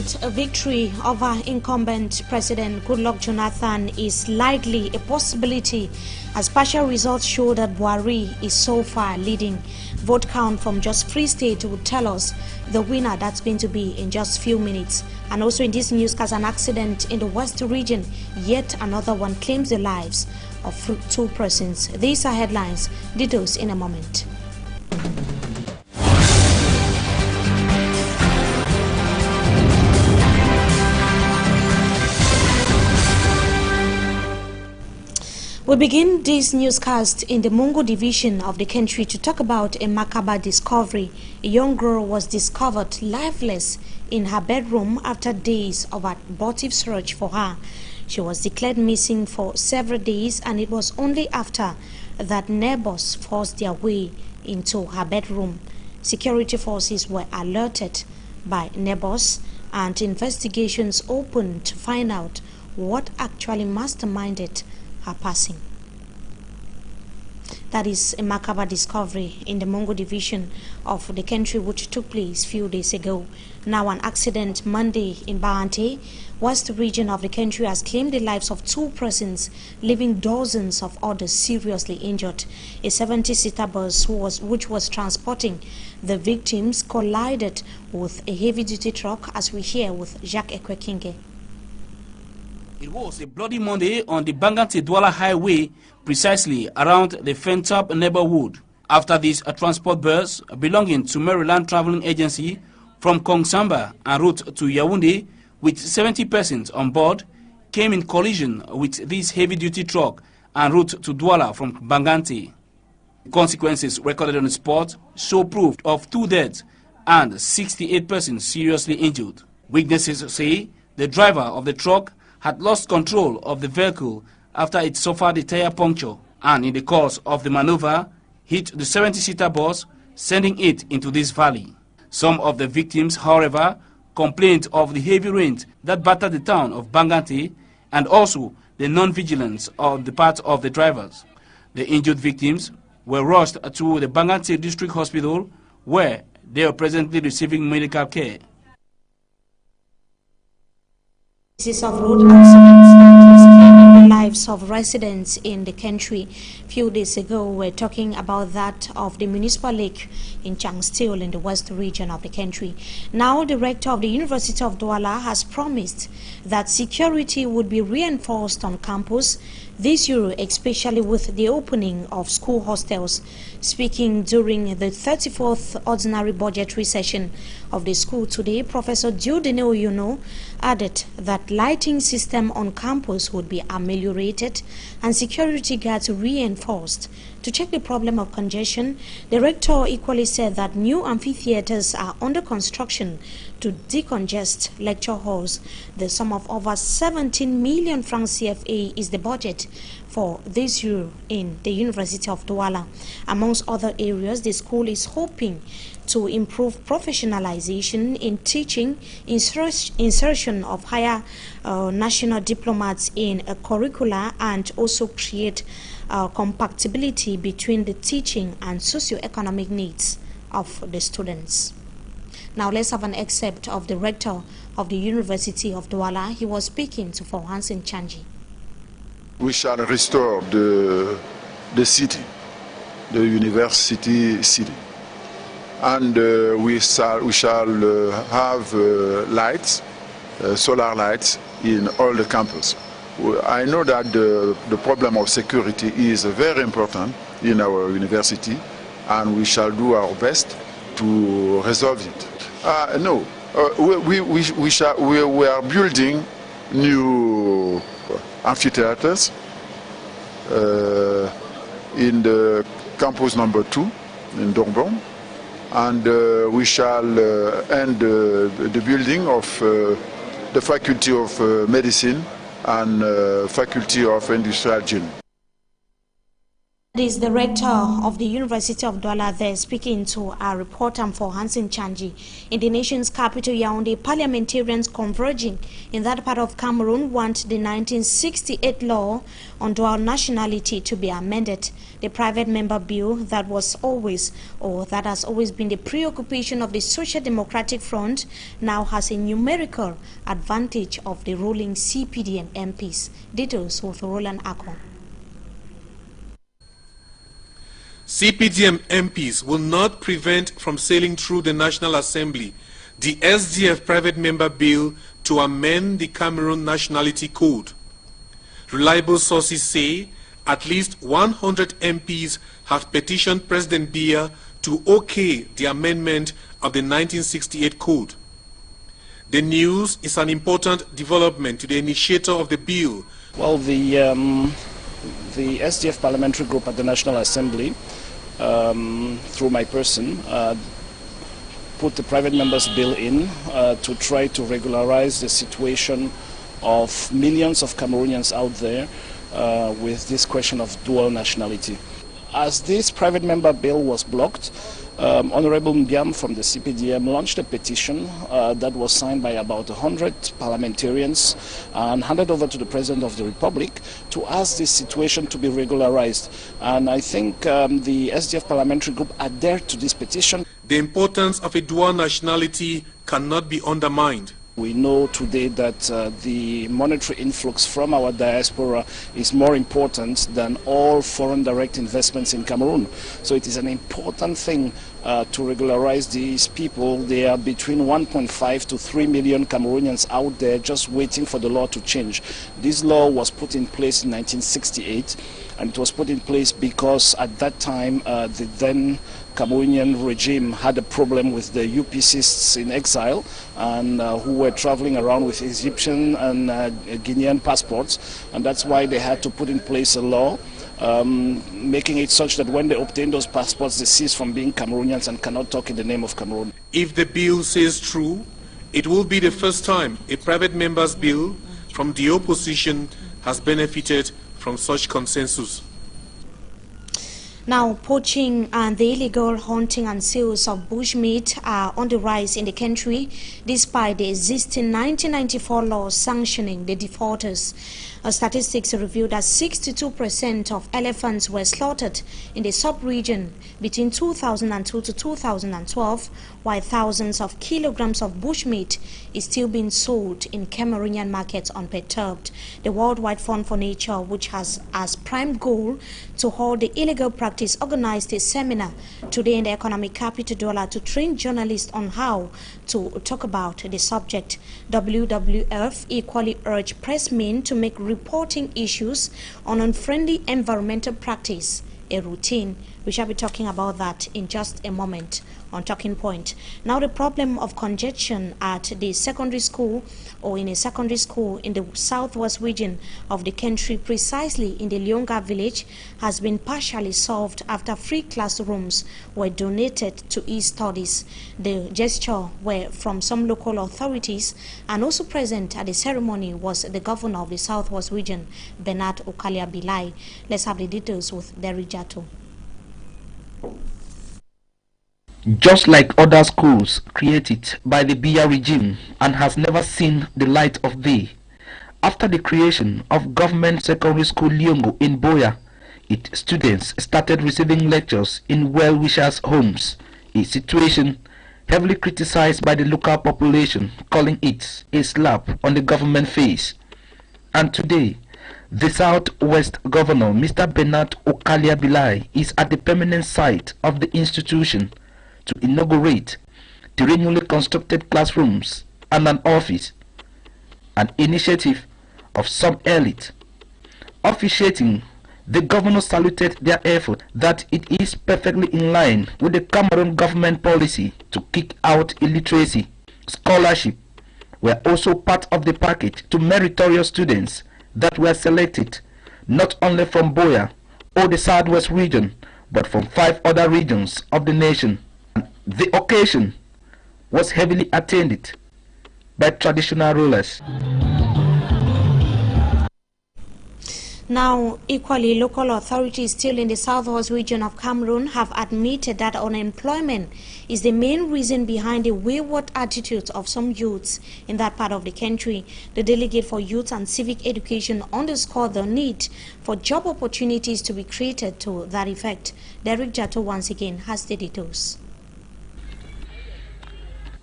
President, a victory over incumbent President Goodluck Jonathan is likely a possibility as partial results show that Buhari is so far leading. Vote count from just Free State will tell us the winner that's going to be in just few minutes. And also in this news, as an accident in the West region, yet another one claims the lives of 2 persons. These are headlines. Details in a moment. We begin this newscast in the Mungo division of the country to talk about a macabre discovery. A young girl was discovered lifeless in her bedroom after days of abortive search for her. She was declared missing for several days, and it was only after that neighbors forced their way into her bedroom. Security forces were alerted by neighbors, and investigations opened to find out what actually masterminded her passing. That is a macabre discovery in the Mungo division of the country, which took place a few days ago. Now an accident Monday in Bahante, West region of the country, has claimed the lives of 2 persons, leaving dozens of others seriously injured. A 70-seater bus which was transporting the victims collided with a heavy-duty truck, as we hear with Jacques Ekwekinge. It was a bloody Monday on the Bangante-Douala Highway, precisely around the Fentop neighborhood, after this transport bus belonging to Maryland Traveling Agency from Kongsamba en route to Yaoundé with 70 persons on board came in collision with this heavy-duty truck en route to Douala from Bangante. Consequences recorded on the spot show proof of 2 deaths and 68 persons seriously injured. Witnesses say the driver of the truck had lost control of the vehicle after it suffered a tire puncture, and in the course of the maneuver hit the 70-seater bus, sending it into this valley. Some of the victims, however, complained of the heavy rains that battered the town of Bangante and also the non-vigilance on the part of the drivers. The injured victims were rushed to the Bangante District Hospital, where they are presently receiving medical care. Cases of road accidents that is claiming the lives of residents in the country. A few days ago, we're talking about that of the municipal lake in Changstil in the west region of the country. Now, the rector of the University of Douala has promised that security would be reinforced on campus this year, especially with the opening of school hostels. Speaking during the 34th ordinary budgetary session of the school today, Professor Diodene Oyono added that lighting system on campus would be ameliorated and security guards reinforced. To check the problem of congestion, the rector equally said that new amphitheaters are under construction to decongest lecture halls. The sum of over 17 million francs CFA is the budget for this year in the University of Douala. Amongst other areas, the school is hoping to improve professionalization in teaching, insertion of higher national diplomats in a curricula, and also create compatibility between the teaching and socio-economic needs of the students. Now let's have an excerpt of the rector of the University of Douala. He was speaking to Hansen Chanji. We shall restore the city, the university city. And we shall have lights, solar lights in all the campus. I know that the problem of security is very important in our university, and we shall do our best to resolve it. We are building new amphitheaters in the campus number 2 in Dongbon. And we shall end the building of the Faculty of Medicine and Faculty of Industrial Engineering. It is the rector of the University of Douala there speaking to our reporter for Hansen Chanji. In the nation's capital, Yaoundé, parliamentarians converging in that part of Cameroon want the 1968 law on dual nationality to be amended. The private member bill that has always been the preoccupation of the Social Democratic Front now has a numerical advantage of the ruling CPDM MPs. Details with Roland Akon. CPDM MPs will not prevent from sailing through the National Assembly the SDF private member bill to amend the Cameroon Nationality Code. Reliable sources say at least 100 MPs have petitioned President Biya to okay the amendment of the 1968 code. The news is an important development to the initiator of the bill. Well, the SDF parliamentary group at the National Assembly, through my person, put the private members bill in to try to regularize the situation of millions of Cameroonians out there with this question of dual nationality. As this private member bill was blocked, Honorable Mbiam from the CPDM launched a petition that was signed by about 100 parliamentarians and handed over to the President of the Republic to ask this situation to be regularized. And I think the SDF parliamentary group adhered to this petition. The importance of a dual nationality cannot be undermined. We know today that the monetary influx from our diaspora is more important than all foreign direct investments in Cameroon. So it is an important thing to regularize these people. There are between 1.5 to 3 million Cameroonians out there just waiting for the law to change. This law was put in place in 1968, and it was put in place because at that time the then Cameroonian regime had a problem with the UPCists in exile and who were traveling around with Egyptian and Guinean passports, and that's why they had to put in place a law making it such that when they obtain those passports they cease from being Cameroonians and cannot talk in the name of Cameroon. If the bill says true, it will be the first time a private member's bill from the opposition has benefited from such consensus. Now, poaching and the illegal hunting and sales of bushmeat are on the rise in the country, despite the existing 1994 law sanctioning the defaulters. Statistics revealed that 62% of elephants were slaughtered in the sub-region between 2002 to 2012, while thousands of kilograms of bushmeat is still being sold in Cameroonian markets unperturbed. The Worldwide Fund for Nature, which has as prime goal to halt the illegal practice, organized a seminar today in the economic capital Douala to train journalists on how to talk about the subject. WWF equally urged pressmen to make reporting issues on unfriendly environmental practice a routine. We shall be talking about that in just a moment on Talking Point. Now, the problem of congestion at the secondary school or in a secondary school in the southwest region of the country, precisely in the Lionga village, has been partially solved after free classrooms were donated to e-studies. The gesture were from some local authorities, and also present at the ceremony was the governor of the southwest region, Bernard Okalia Bilai. Let's have the details with Derry Jato. Just like other schools created by the Biya regime and has never seen the light of day, after the creation of government secondary school Liongo in Boya, its students started receiving lectures in well-wishers' homes, a situation heavily criticized by the local population, calling it a slap on the government face. And today, the Southwest Governor, Mr. Bernard Okalia Bilai, is at the permanent site of the institution to inaugurate the renewally constructed classrooms and an office, an initiative of some elite. Officiating, the governor saluted their effort that it is perfectly in line with the Cameroon government policy to kick out illiteracy. Scholarship were also part of the package to meritorious students that were selected not only from Boya or the Southwest region, but from 5 other regions of the nation. The occasion was heavily attended by traditional rulers. Now, equally, local authorities still in the southwest region of Cameroon have admitted that unemployment is the main reason behind the wayward attitudes of some youths in that part of the country. The delegate for youth and civic education underscored the need for job opportunities to be created to that effect. Derek Jato once again has the details.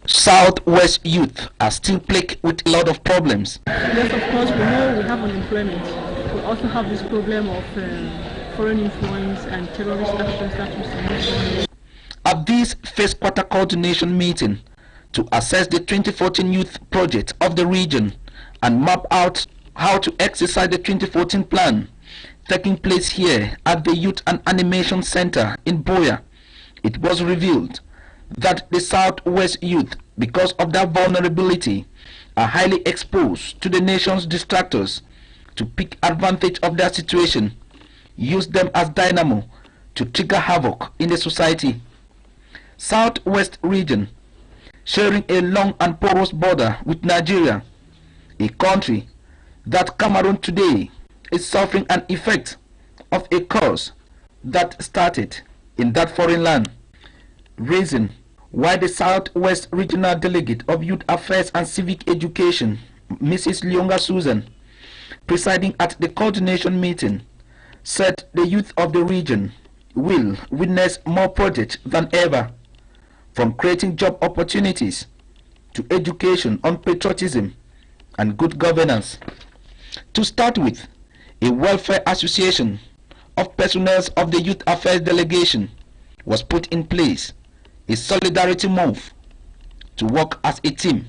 Southwest youth are still plagued with a lot of problems. Yes, of course, we know we have unemployment. We also have this problem of foreign influence and terrorist actions that we see. At this first quarter coordination meeting to assess the 2014 youth project of the region and map out how to exercise the 2014 plan taking place here at the Youth and Animation Center in Boya, it was revealed that the Southwest youth, because of their vulnerability, are highly exposed to the nation's distractors to pick advantage of their situation, use them as dynamo to trigger havoc in the society. Southwest region, sharing a long and porous border with Nigeria, a country that Cameroon today is suffering an effect of a cause that started in that foreign land. Reason why the Southwest Regional Delegate of Youth Affairs and Civic Education, Mrs. Lyonga Susan, presiding at the coordination meeting, said the youth of the region will witness more projects than ever, from creating job opportunities to education on patriotism and good governance. To start with, a welfare association of personnel of the Youth Affairs Delegation was put in place, a solidarity move to work as a team.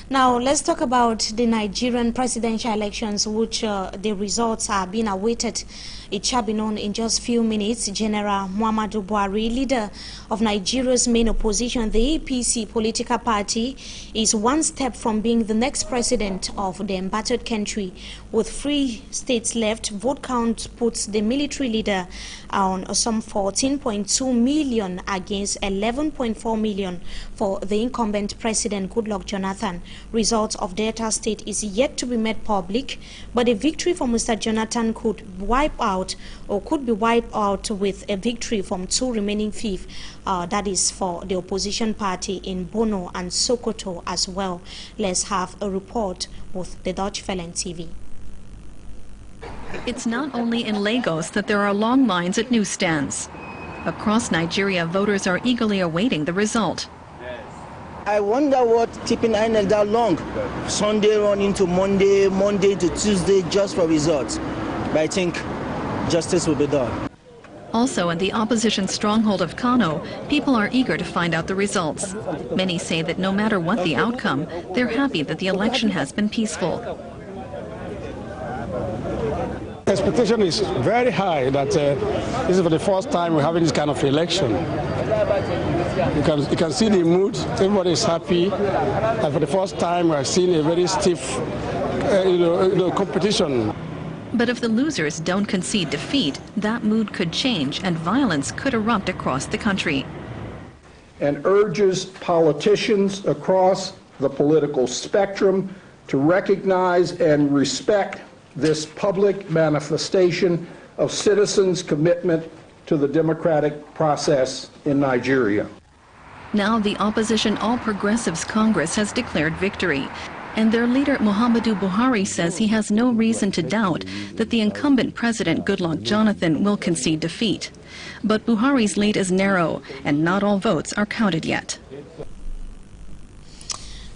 Now, let's talk about the Nigerian presidential elections, which the results are being awaited. It shall be known in just few minutes. General Muhammadu Buhari, leader of Nigeria's main opposition, the APC political party, is one step from being the next president of the embattled country. With 3 states left, vote count puts the military leader on some 14.2 million against 11.4 million for the incumbent president Goodluck Jonathan. Results of Delta State is yet to be made public, but a victory for Mr. Jonathan could be wiped out with a victory from 2 remaining fiefs, that is for the opposition party in Bono and Sokoto as well. Let's have a report with the Dutch Velen TV. It's not only in Lagos that there are long lines at newsstands. Across Nigeria, voters are eagerly awaiting the result. I wonder what keeping INEC that long. Sunday run into Monday, Monday to Tuesday just for results. But I think justice will be done. Also in the opposition stronghold of Kano, people are eager to find out the results. Many say that no matter what the outcome, they're happy that the election has been peaceful. Expectation is very high that this is for the first time we're having this kind of election. You can see the mood, everybody is happy, and for the first time we're seeing a very stiff competition. But if the losers don't concede defeat, that mood could change and violence could erupt across the country. And urges politicians across the political spectrum to recognize and respect this public manifestation of citizens' commitment to the democratic process in Nigeria. Now the opposition All Progressives Congress has declared victory, and their leader Muhammadu Buhari says he has no reason to doubt that the incumbent president Goodluck Jonathan will concede defeat. But Buhari's lead is narrow, and not all votes are counted yet.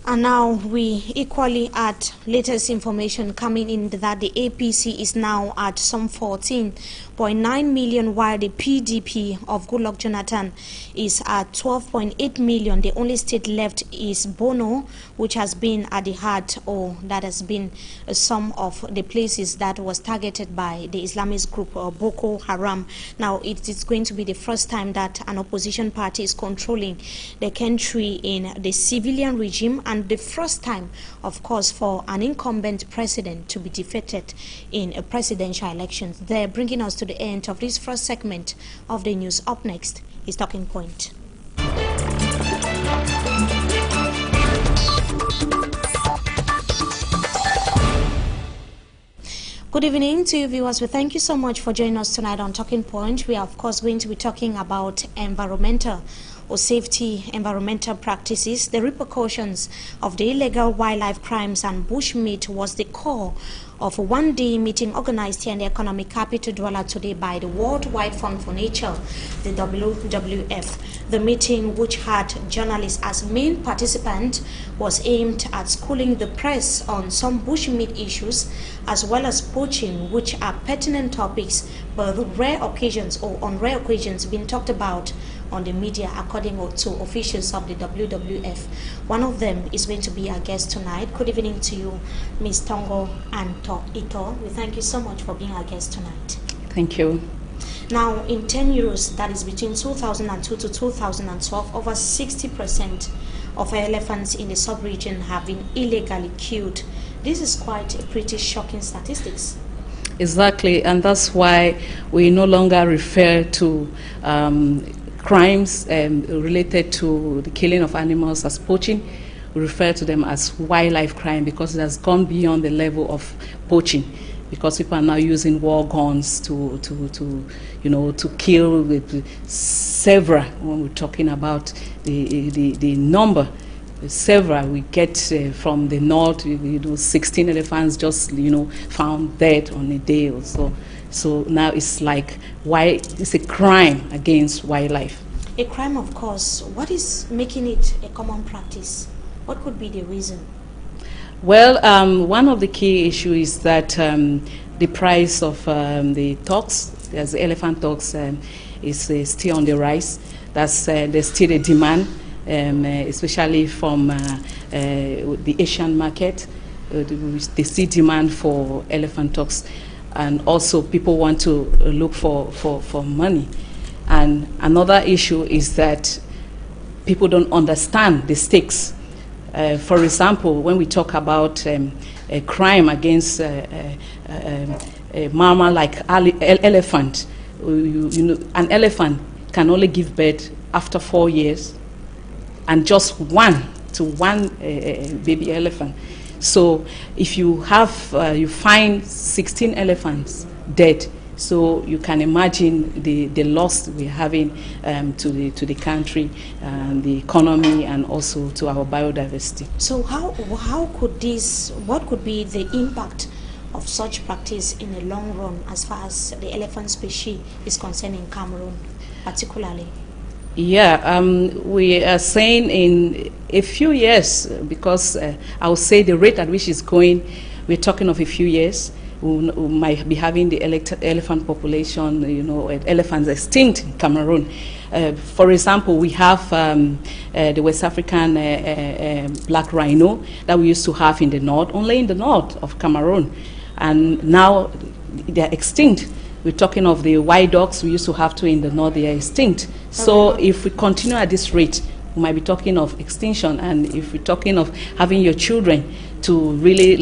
And now we equally add latest information coming in that the APC is now at some 14.9 million, while the PDP of Goodluck Jonathan is at 12.8 million. The only state left is Bono, which has been at the heart, or that has been some of the places that was targeted by the Islamist group Boko Haram. Now it is going to be the first time that an opposition party is controlling the country in the civilian regime, and the first time, of course, for an incumbent president to be defeated in a presidential election. They're bringing us to the end of this first segment of the news. Up next is Talking Point. Good evening to you viewers. We thank you so much for joining us tonight on Talking Point. We are of course going to be talking about environmental or safety environmental practices. The repercussions of the illegal wildlife crimes and bushmeat was the core of a one-day meeting organized here in the economic capital Douala today by the Worldwide Fund for Nature, the WWF. The meeting, which had journalists as main participants, was aimed at schooling the press on some bushmeat issues as well as poaching, which are pertinent topics but rare occasions or on rare occasions being talked about on the media, according to officials of the WWF. One of them is going to be our guest tonight. Good evening to you, Ms. Tongo and Ito. We thank you so much for being our guest tonight. Thank you. Now, in 10 years, that is between 2002 to 2012, over 60% of elephants in the sub-region have been illegally killed. This is quite a pretty shocking statistics. Exactly, and that's why we no longer refer to crimes related to the killing of animals as poaching. We refer to them as wildlife crime because it has gone beyond the level of poaching, because people are now using war guns to kill with several. When we're talking about the number, several we get from the north, 16 elephants just found dead on a day or so. So now it's like, why it's a crime against wildlife. A crime, of course. What is making it a common practice? What could be the reason? Well, one of the key issues is that the price of the dogs, as the elephant dogs, is still on the rise. There's still a demand, especially from the Asian market. They see demand for elephant dogs. And also people want to look for money. And another issue is that people don't understand the stakes. For example, when we talk about a crime against a mammal like elephant, an elephant can only give birth after 4 years, and just one baby elephant. So if you have, you find 16 elephants dead, so you can imagine the loss we're having to the country, the economy, and also to our biodiversity. So how could this, what could be the impact of such practice in the long run as far as the elephant species is concerned in Cameroon, particularly? Yeah, we are saying in a few years, because I would say the rate at which it's going, we're talking of a few years, we might be having the elephant population, elephants extinct in Cameroon. For example, we have the West African black rhino that we used to have in the north, only in the north of Cameroon, and now they're extinct. We're talking of the white dogs we used to have in the north, they are extinct. So if we continue at this rate, we might be talking of extinction. And if we're talking of having your children to really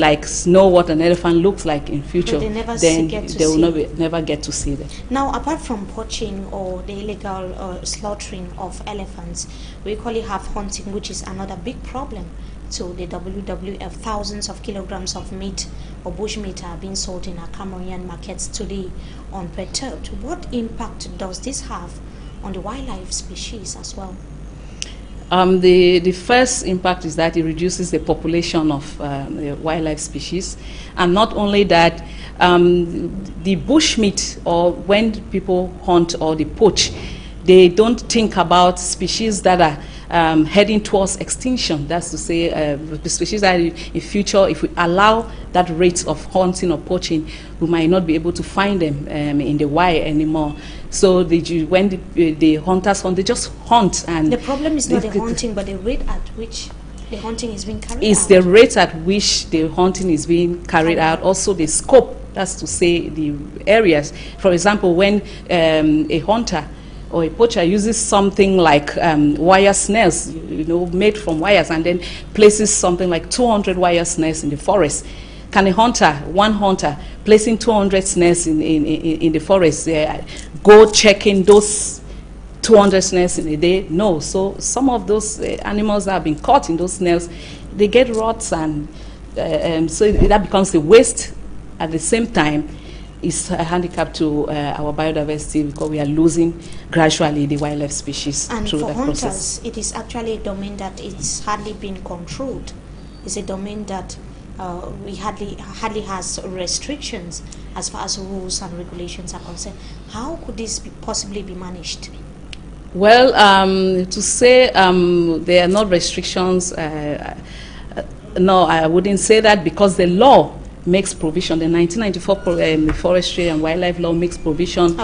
know what an elephant looks like in future, then they will never get to see them. Now, apart from poaching or the illegal slaughtering of elephants, we equally have hunting, which is another big problem to the WWF. Thousands of kilograms of meat or bushmeat are being sold in our Cameroonian markets today unperturbed. What impact does this have on the wildlife species as well? The first impact is that it reduces the population of the wildlife species, and not only that, the bushmeat, or when people hunt or they poach, they don't think about species that are heading towards extinction. That's to say, the species that in future, if we allow that rate of hunting or poaching, we might not be able to find them in the wild anymore. So when the hunters hunt, they just hunt. And the problem is not the hunting, but the rate at which the hunting is being carried out. It's the rate at which the hunting is being carried out. Also the scope, that's to say the areas. For example, when a hunter or a poacher uses something like wire snares, made from wires, and then places something like 200 wire snares in the forest. Can one hunter, placing 200 snares in the forest, go checking those 200 snares in a day? No. So some of those animals that have been caught in those snares, they get rots, and so that becomes a waste at the same time, it's a handicap to our biodiversity because we are losing gradually the wildlife species and through for that hunters, process. it is actually a domain that it's hardly been controlled. It's a domain that we hardly has restrictions as far as rules and regulations are concerned. How could this possibly be managed? Well, to say there are not restrictions, no, I wouldn't say that, because the law makes provision. The 1994 Forestry and Wildlife Law makes provision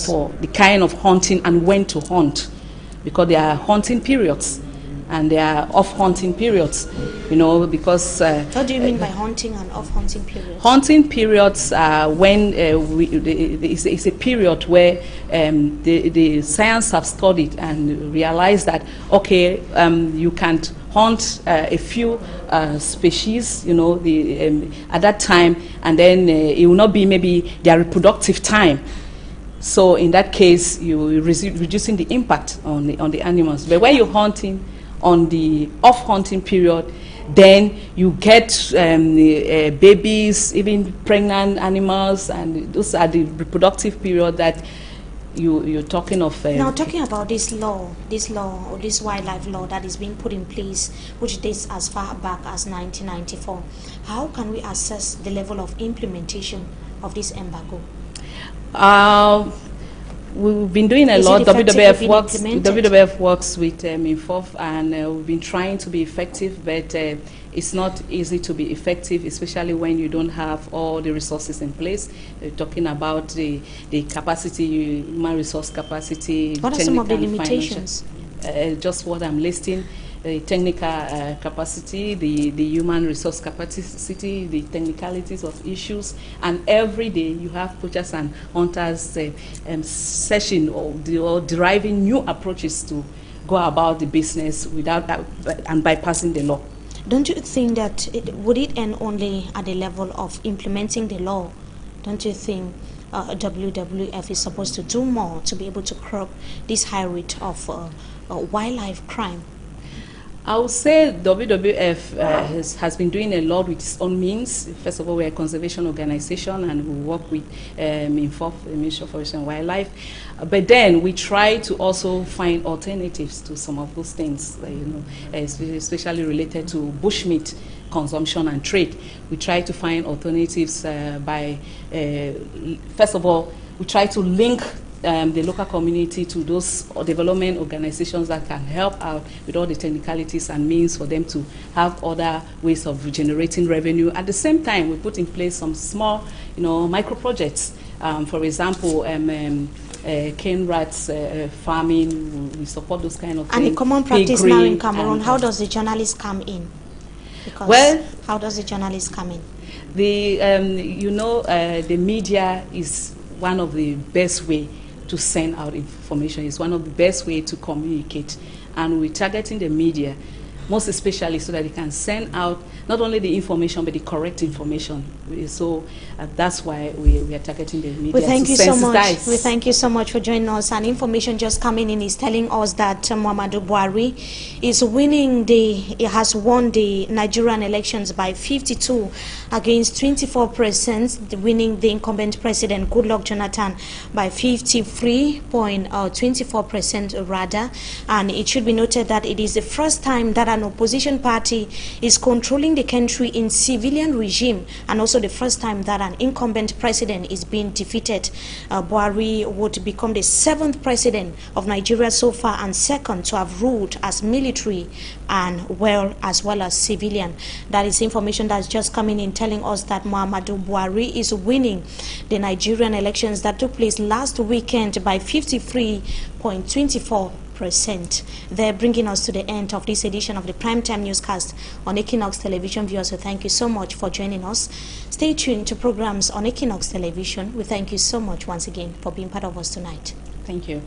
for the kind of hunting and when to hunt, because there are hunting periods and there are off-hunting periods, you know, because... what do you mean by hunting and off-hunting periods? Hunting periods are when it's a period where the science have studied and realized that, okay, you can't hunt a few species, you know, at that time, and then it will not be maybe their reproductive time. So in that case, you're reducing the impact on the animals. But when you're hunting on the off-hunting period, then you get babies, even pregnant animals, and those are the reproductive period that you're talking of. Now, talking about this law, or this wildlife law that is being put in place, which dates as far back as 1994, how can we assess the level of implementation of this embargo? We've been doing a lot. WWF works with INFOF, and we've been trying to be effective, but it's not easy to be effective, especially when you don't have all the resources in place. We're talking about the capacity, human resource capacity. What are some of the limitations? Just what I'm listing. The technical capacity, the human resource capacity, the technicalities of issues, and every day you have poachers and hunters searching or deriving new approaches to go about the business without and bypassing the law. Don't you think that would it end only at the level of implementing the law? Don't you think WWF is supposed to do more to be able to curb this high rate of wildlife crime? I would say WWF has been doing a lot with its own means. First of all, we're a conservation organization and we work with INFOF, the Ministry of Forestry and Wildlife. But then we try to also find alternatives to some of those things, you know, especially related to bushmeat consumption and trade. We try to find alternatives by, first of all, we try to link the local community to those development organizations that can help out with all the technicalities and means for them to have other ways of generating revenue. At the same time, we put in place some small, you know, micro projects. For example, cane rats farming. We support those kind of things. And a common practice now in Cameroon. How does the journalist come in? Because well, how does the journalist come in? You know, the media is one of the best way to send out information. It's one of the best way to communicate, and we're targeting the media most especially so that they can send out not only the information but the correct information. So that's why we are targeting the media. We thank you so much. We thank you so much for joining us. And information just coming in is telling us that Muhammadu Buhari is winning has won the Nigerian elections by 52 against 24%, winning the incumbent president Goodluck Jonathan by 53.24% rather. And it should be noted that it is the first time that an opposition party is controlling the country in civilian regime, and also the first time that an incumbent president is being defeated. Buhari would become the 7th president of Nigeria so far and second to have ruled as military and as well as civilian. That is information that's just coming in telling us that Muhammadu Buhari is winning the Nigerian elections that took place last weekend by 53.24%. They're bringing us to the end of this edition of the Primetime Newscast on Equinox Television. Viewers, so thank you so much for joining us. Stay tuned to programs on Equinox Television. We thank you so much once again for being part of us tonight. Thank you.